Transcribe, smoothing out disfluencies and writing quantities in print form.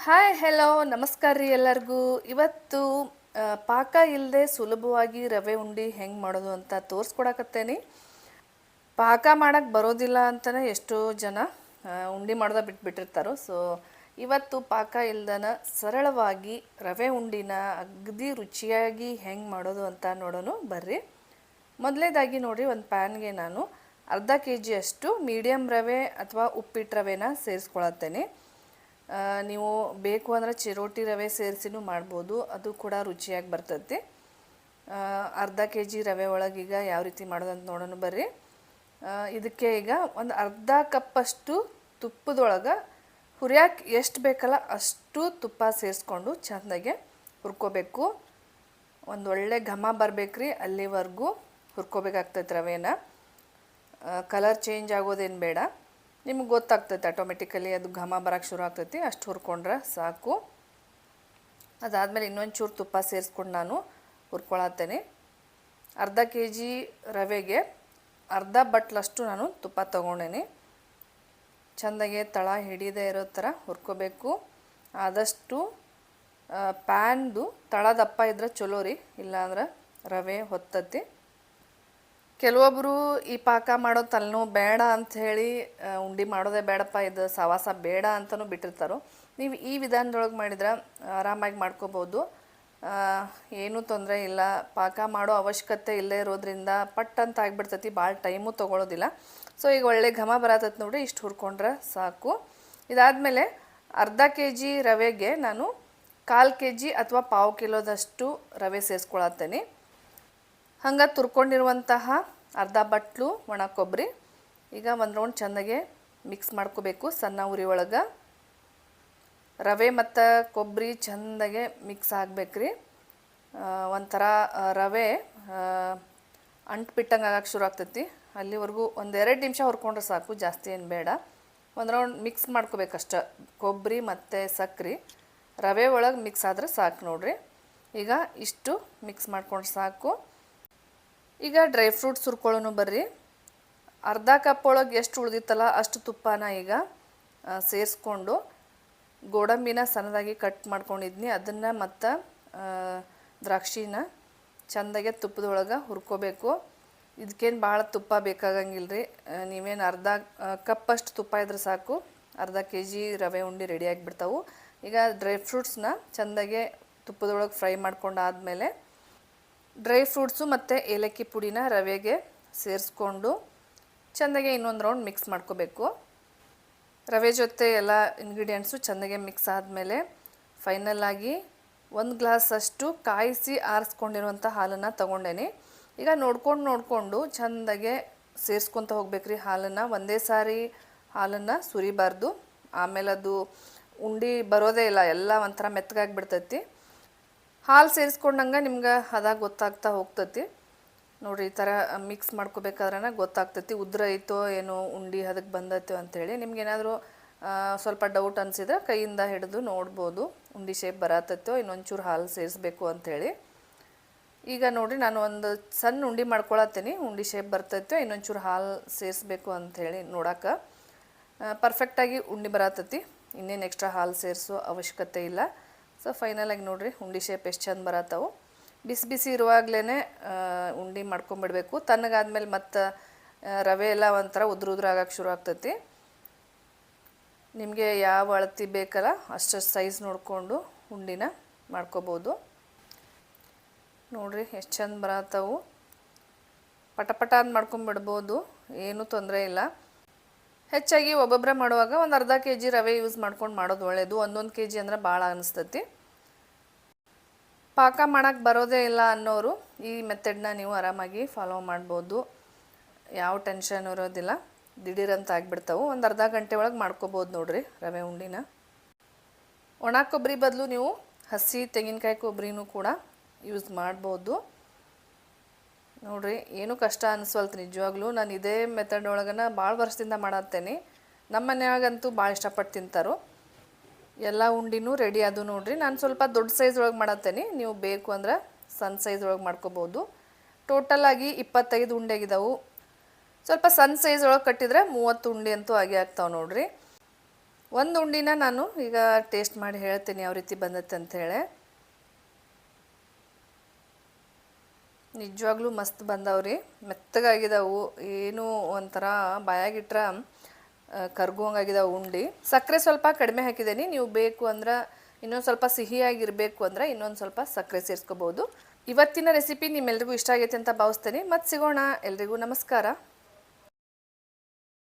Hi hello ನಮಸ್ಕಾರ ರೀ ಎಲ್ಲರಿಗೂ. ಇವತ್ತು ಪಾಕ ಇಲ್ಲದೆ ಸುಲಭವಾಗಿ ರವೆ ಉಂಡೆ ಹೆಂಗೆ ಮಾಡೋದು ಅಂತ ತೋರಿಸ್ಕೊಡಕತ್ತೇನೆ. ಪಾಕ ಮಾಡೋಕ್ಕೆ ಬರೋದಿಲ್ಲ ಅಂತಲೇ ಎಷ್ಟೋ ಜನ ಉಂಡೆ ಮಾಡೋದ ಬಿಟ್ಬಿಟ್ಟಿರ್ತಾರೋ. ಸೊ ಇವತ್ತು ಪಾಕ ಇಲ್ದನ ಸರಳವಾಗಿ ರವೆ ಉಂಡಿನ ಅಗದಿ ರುಚಿಯಾಗಿ ಹೆಂಗೆ ಮಾಡೋದು ಅಂತ ನೋಡೋಣ ಬರ್ರಿ. ಮೊದಲೇದಾಗಿ ನೋಡಿರಿ, ಒಂದು ಪ್ಯಾನ್ಗೆ ನಾನು ಅರ್ಧ ಕೆ ಅಷ್ಟು ಮೀಡಿಯಮ್ ರವೆ ಅಥವಾ ಉಪ್ಪಿಟ್ಟು ರವೆನ ಸೇರಿಸ್ಕೊಳತ್ತೇನೆ. ನೀವು ಬೇಕು ಅಂದರೆ ಚಿರೋಟಿ ರವೆ ಸೇರಿಸಿನೂ ಮಾಡ್ಬೋದು, ಅದು ಕೂಡ ರುಚಿಯಾಗಿ ಬರ್ತೈತಿ. ಅರ್ಧ ಕೆ ಜಿ ರವೆ ಒಳಗೀಗ ಯಾವ ರೀತಿ ಮಾಡೋದಂತ ನೋಡೋಣ ಬರ್ರಿ. ಇದಕ್ಕೆ ಈಗ ಒಂದು ಅರ್ಧ ಕಪ್ಪಷ್ಟು ತುಪ್ಪದೊಳಗೆ ಹುರಿಯಾಕೆ ಎಷ್ಟು ಬೇಕಲ್ಲ ಅಷ್ಟು ತುಪ್ಪ ಸೇರಿಸ್ಕೊಂಡು ಚೆಂದಾಗೆ ಹುರ್ಕೋಬೇಕು. ಒಂದು ಒಳ್ಳೆ ಘಮ ಬರಬೇಕ್ರಿ, ಅಲ್ಲಿವರೆಗೂ ಹುರ್ಕೋಬೇಕಾಗ್ತೈತೆ ರವೆನ. ಕಲರ್ ಚೇಂಜ್ ಆಗೋದೇನು ಬೇಡ, ನಿಮ್ಗೆ ಗೊತ್ತಾಗ್ತೈತೆ ಆಟೋಮೆಟಿಕಲಿ ಅದು ಘಮ ಬರೋಕ್ಕೆ ಶುರು ಆಗ್ತೈತಿ. ಅಷ್ಟು ಹುರ್ಕೊಂಡ್ರೆ ಸಾಕು. ಅದಾದಮೇಲೆ ಇನ್ನೊಂದು ಚೂರು ತುಪ್ಪ ಸೇರಿಸ್ಕೊಂಡು ನಾನು ಹುರ್ಕೊಳತ್ತೇನೆ. ಅರ್ಧ ಕೆ ಜಿ ರವೆಗೆ ಅರ್ಧ ಬಟ್ಲಷ್ಟು ನಾನು ತುಪ್ಪ ತೊಗೊಂಡೇನೆ. ಚೆಂದಾಗೆ ತಳ ಹಿಡಿದೇ ಇರೋ ಥರ ಹುರ್ಕೋಬೇಕು. ಆದಷ್ಟು ಪ್ಯಾನ್ದು ತಳ ದಪ್ಪ ಇದ್ರೆ ಚಲೋ ರೀ, ಇಲ್ಲಾಂದ್ರೆ ರವೆ ಹೊತ್ತತಿ. ಕೆಲವೊಬ್ಬರು ಈ ಪಾಕ ಮಾಡೋ ತಲೆನೋವು ಬೇಡ ಅಂಥೇಳಿ ಉಂಡೆ ಮಾಡೋದೇ ಬೇಡಪ್ಪ, ಇದು ಸವಾಸ ಬೇಡ ಅಂತಲೂ ಬಿಟ್ಟಿರ್ತಾರೋ. ನೀವು ಈ ವಿಧಾನದೊಳಗೆ ಮಾಡಿದ್ರೆ ಆರಾಮಾಗಿ ಮಾಡ್ಕೋಬೋದು, ಏನೂ ತೊಂದರೆ ಇಲ್ಲ. ಪಾಕ ಮಾಡೋ ಅವಶ್ಯಕತೆ ಇಲ್ಲದೇ ಇರೋದ್ರಿಂದ ಪಟ್ ಅಂತ ಆಗಿಬಿಡ್ತೈತಿ, ಭಾಳ ಟೈಮು ತೊಗೊಳೋದಿಲ್ಲ. ಸೊ ಈಗ ಒಳ್ಳೆ ಘಮ ಬರತೈತೆ ನೋಡಿರಿ, ಇಷ್ಟು ಹುರ್ಕೊಂಡ್ರೆ ಸಾಕು. ಇದಾದಮೇಲೆ ಅರ್ಧ ಕೆ ಜಿ ರವೆಗೆ ನಾನು 1/4 ಕೆ ಜಿ ಅಥವಾ 1/2 ಕಿಲೋದಷ್ಟು ರವೆ ಸೇರಿಸ್ಕೊಳತ್ತೇನೆ. ಹಂಗೆ ತುರ್ಕೊಂಡಿರುವಂತಹ ಅರ್ಧ ಬಟ್ಲು ಒಣ ಕೊಬ್ಬರಿ ಈಗ ಒಂದು ರೌಂಡ್ ಚೆಂದಾಗೆ ಮಿಕ್ಸ್ ಮಾಡ್ಕೋಬೇಕು ಸಣ್ಣ ಉರಿ ಒಳಗೆ. ರವೆ ಮತ್ತು ಕೊಬ್ಬರಿ ಚೆಂದಾಗೆ ಮಿಕ್ಸ್ ಆಗಬೇಕ್ರಿ. ಒಂಥರ ರವೆ ಅಂಟು ಬಿಟ್ಟಂಗೆ ಆಗಕ್ಕೆ ಶುರು ಆಗ್ತೈತಿ. ಅಲ್ಲಿವರೆಗೂ 1-2 ನಿಮಿಷ ಹುರ್ಕೊಂಡ್ರೆ ಸಾಕು, ಜಾಸ್ತಿ ಏನು ಬೇಡ. ಒಂದು ರೌಂಡ್ ಮಿಕ್ಸ್ ಮಾಡ್ಕೋಬೇಕಷ್ಟ. ಕೊಬ್ಬರಿ ಮತ್ತು ಸಕ್ಕರೆ ರವೆ ಒಳಗೆ ಮಿಕ್ಸ್ ಆದರೆ ಸಾಕು ನೋಡ್ರಿ. ಈಗ ಇಷ್ಟು ಮಿಕ್ಸ್ ಮಾಡ್ಕೊಂಡ್ರೆ ಸಾಕು. ಈಗ ಡ್ರೈ ಫ್ರೂಟ್ಸ್ ಹುರ್ಕೊಳ್ಳೋನು ಬರ್ರಿ. ಅರ್ಧ ಕಪ್ ಒಳಗೆ ಎಷ್ಟು ಉಳಿದಿತ್ತಲ್ಲ ಅಷ್ಟು ತುಪ್ಪನ ಈಗ ಸೇರಿಸ್ಕೊಂಡು ಗೋಡಂಬಿನ ಸಣ್ಣದಾಗಿ ಕಟ್ ಮಾಡ್ಕೊಂಡಿದ್ನಿ, ಅದನ್ನು ಮತ್ತು ದ್ರಾಕ್ಷಿನ ಚೆಂದಾಗೆ ತುಪ್ಪದೊಳಗೆ ಹುರ್ಕೋಬೇಕು. ಇದಕ್ಕೇನು ಭಾಳ ತುಪ್ಪ ಬೇಕಾಗಂಗಿಲ್ಲ ರೀ. ನೀವೇನು ಅರ್ಧ ಕಪ್ಪಷ್ಟು ತುಪ್ಪ ಇದ್ರೆ ಸಾಕು, ಅರ್ಧ ಕೆ ಜಿ ರವೆ ಉಂಡೆ ರೆಡಿ ಆಗಿಬಿಡ್ತಾವೆ. ಈಗ ಡ್ರೈ ಫ್ರೂಟ್ಸ್ನ ಚೆಂದಾಗೆ ತುಪ್ಪದೊಳಗೆ ಫ್ರೈ ಮಾಡ್ಕೊಂಡಾದಮೇಲೆ ಡ್ರೈ ಫ್ರೂಟ್ಸು ಮತ್ತು ಏಲಕ್ಕಿ ಪುಡಿನ ರವೆಗೆ ಸೇರಿಸ್ಕೊಂಡು ಚೆಂದಾಗೆ ಇನ್ನೊಂದು ರೌಂಡ್ ಮಿಕ್ಸ್ ಮಾಡ್ಕೋಬೇಕು. ರವೆ ಜೊತೆ ಎಲ್ಲ ಇಂಗ್ರೀಡಿಯೆಂಟ್ಸು ಚೆಂದಾಗೆ ಮಿಕ್ಸ್ ಆದಮೇಲೆ ಫೈನಲ್ಲಾಗಿ 1 ಗ್ಲಾಸಷ್ಟು ಕಾಯಿಸಿ ಆರಿಸ್ಕೊಂಡಿರುವಂಥ ಹಾಲನ್ನು ತೊಗೊಂಡೇನೆ. ಈಗ ನೋಡ್ಕೊಂಡು ಚೆಂದಾಗೆ ಸೇರಿಸ್ಕೊತ ಹೋಗ್ಬೇಕ್ರಿ ಹಾಲನ್ನು. ಒಂದೇ ಸಾರಿ ಹಾಲನ್ನು ಸುರಿಬಾರ್ದು, ಆಮೇಲೆ ಅದು ಉಂಡೆ ಬರೋದೇ ಇಲ್ಲ, ಎಲ್ಲ ಒಂಥರ ಮೆತ್ತಗಾಗಿಬಿಡ್ತೈತಿ. ಹಾಲು ಸೇರಿಸ್ಕೊಂಡಂಗೆ ನಿಮ್ಗೆ ಅದಾಗ ಗೊತ್ತಾಗ್ತಾ ಹೋಗ್ತೈತಿ ನೋಡಿರಿ. ಈ ಥರ ಮಿಕ್ಸ್ ಮಾಡ್ಕೋಬೇಕಾದ್ರೆ ಗೊತ್ತಾಗ್ತೈತಿ ಉದ್ರ ಐತೋ ಏನೋ ಉಂಡೆ ಅದಕ್ಕೆ ಬಂದೈತೋ ಅಂಥೇಳಿ. ನಿಮ್ಗೇನಾದರೂ ಸ್ವಲ್ಪ ಡೌಟ್ ಅನಿಸಿದ್ರೆ ಕೈಯಿಂದ ಹಿಡಿದು ನೋಡ್ಬೋದು ಉಂಡೆ ಶೇಪ್ ಬರತ್ತೈತೋ, ಇನ್ನೊಂಚೂರು ಹಾಲು ಸೇರಿಸ್ಬೇಕು ಅಂಥೇಳಿ. ಈಗ ನೋಡಿರಿ, ನಾನು ಒಂದು ಸಣ್ಣ ಉಂಡೆ ಮಾಡ್ಕೊಳತ್ತೀನಿ. ಉಂಡೆ ಶೇಪ್ ಬರ್ತೈತೋ ಇನ್ನೊಂಚೂರು ಹಾಲು ಸೇರಿಸ್ಬೇಕು ಅಂಥೇಳಿ ನೋಡೋಕೆ ಪರ್ಫೆಕ್ಟಾಗಿ ಉಂಡೆ ಬರತ್ತೈತಿ. ಇನ್ನೇನು ಎಕ್ಸ್ಟ್ರಾ ಹಾಲು ಸೇರಿಸೋ ಅವಶ್ಯಕತೆ ಇಲ್ಲ. ಸೊ ಫೈನಲಾಗಿ ನೋಡಿರಿ ಉಂಡೆ ಶೇಪ್ ಎಷ್ಟು ಚಂದ ಬರತ್ತವು. ಬಿಸಿ ಬಿಸಿ ಇರುವಾಗಲೇ ಉಂಡೆ ಮಾಡ್ಕೊಂಬಿಡ್ಬೇಕು. ತಣ್ಣಗಾದ್ಮೇಲೆ ಮತ್ತು ರವೆ ಎಲ್ಲ ಒಂಥರ ಉದ್ರ ಆಗಕ್ಕೆ ಶುರು ಆಗ್ತೈತಿ. ನಿಮಗೆ ಯಾವ ಅಳತಿ ಬೇಕಲ್ಲ ಅಷ್ಟು ಸೈಜ್ ನೋಡಿಕೊಂಡು ಉಂಡಿನ ಮಾಡ್ಕೋಬೋದು. ನೋಡಿರಿ ಎಷ್ಟು ಚಂದ ಬರತ್ತವು. ಪಟ ಅಂತ ಮಾಡ್ಕೊಂಬಿಡ್ಬೋದು, ಏನೂ ತೊಂದರೆ ಇಲ್ಲ. ಹೆಚ್ಚಾಗಿ ಒಬ್ಬೊಬ್ಬರೇ ಮಾಡುವಾಗ ಒಂದು ಅರ್ಧ ಕೆ ಜಿ ರವೆ ಯೂಸ್ ಮಾಡ್ಕೊಂಡು ಮಾಡೋದು ಒಳ್ಳೆಯದು. 1 ಕೆ ಜಿ ಅಂದ್ರೆ ಭಾಳ ಅನಿಸ್ತೈತಿ. ಪಾಕ ಮಾಡೋಕ್ಕೆ ಬರೋದೇ ಇಲ್ಲ ಅನ್ನೋರು ಈ ಮೆಥಡ್ನ ನೀವು ಆರಾಮಾಗಿ ಫಾಲೋ ಮಾಡ್ಬೋದು, ಯಾವ ಟೆನ್ಷನ್ ಇರೋದಿಲ್ಲ. ದಿಢೀರಂತ ಆಗಿಬಿಡ್ತಾವೆ. ಒಂದು ಅರ್ಧ ಗಂಟೆ ಒಳಗೆ ಮಾಡ್ಕೋಬೋದು ನೋಡಿರಿ ರವೆ ಉಂಡಿನ. ಒಣ ಕೊಬ್ಬರಿ ಬದಲು ನೀವು ಹಸಿ ತೆಂಗಿನಕಾಯಿ ಕೊಬ್ಬರಿನೂ ಕೂಡ ಯೂಸ್ ಮಾಡ್ಬೋದು. ನೋಡಿರಿ ಏನೂ ಕಷ್ಟ ಅನಿಸ್ವಲ್ತು ನಿಜವಾಗ್ಲೂ. ನಾನು ಇದೇ ಮೆಥಡ್ ಒಳಗನ ಭಾಳ ವರ್ಷದಿಂದ ಮಾಡತ್ತೇನೆ. ನಮ್ಮ ಮನೆಯಾಗಂತೂ ಭಾಳ ಇಷ್ಟಪಟ್ಟು ತಿಂತಾರೋ. ಎಲ್ಲ ಉಂಡಿನೂ ರೆಡಿ ಅದು ನೋಡಿರಿ. ನಾನು ಸ್ವಲ್ಪ ದೊಡ್ಡ ಸೈಜ್ ಒಳಗೆ ಮಾಡತ್ತೇನೆ, ನೀವು ಬೇಕು ಅಂದ್ರೆ ಸಣ್ಣ ಸೈಜ್ ಒಳಗೆ ಮಾಡ್ಕೋಬೋದು. ಟೋಟಲಾಗಿ 25 ಉಂಡೆ ಆಗಿದಾವೆ. ಸ್ವಲ್ಪ ಸಣ್ಣ ಸೈಜ್ ಒಳಗೆ ಕಟ್ಟಿದರೆ 30 ಉಂಡೆ ಅಂತೂ ಆಗೇ ಆಗ್ತಾವೆ ನೋಡಿರಿ. ಒಂದು ಉಂಡಿನ ನಾನು ಈಗ ಟೇಸ್ಟ್ ಮಾಡಿ ಹೇಳ್ತೀನಿ ಯಾವ ರೀತಿ ಬಂದತ್ತೆ ಅಂಥೇಳಿ. ನಿಜವಾಗ್ಲೂ ಮಸ್ತ್ ಬಂದವ್ರಿ, ಮೆತ್ತಗಾಗಿದ್ದಾವು, ಏನು ಒಂಥರ ಬಾಯಾಗಿಟ್ರೆ ಕರ್ಗೋಂಗಾಗಿದ್ದಾವೆ ಉಂಡಿ. ಸಕ್ಕರೆ ಸ್ವಲ್ಪ ಕಡಿಮೆ ಹಾಕಿದ್ದೀನಿ, ನೀವು ಬೇಕು ಅಂದ್ರೆ ಇನ್ನೊಂದು ಸ್ವಲ್ಪ ಸಿಹಿಯಾಗಿರಬೇಕು ಅಂದ್ರೆ ಇನ್ನೊಂದು ಸ್ವಲ್ಪ ಸಕ್ಕರೆ ಸೇರಿಸ್ಕೋಬೋದು. ಇವತ್ತಿನ ರೆಸಿಪಿ ನಿಮ್ಮೆಲ್ರಿಗೂ ಇಷ್ಟ ಆಗೈತೆ ಅಂತ ಭಾವಿಸ್ತೇನೆ. ಮತ್ತೆ ಸಿಗೋಣ. ಎಲ್ರಿಗೂ ನಮಸ್ಕಾರ.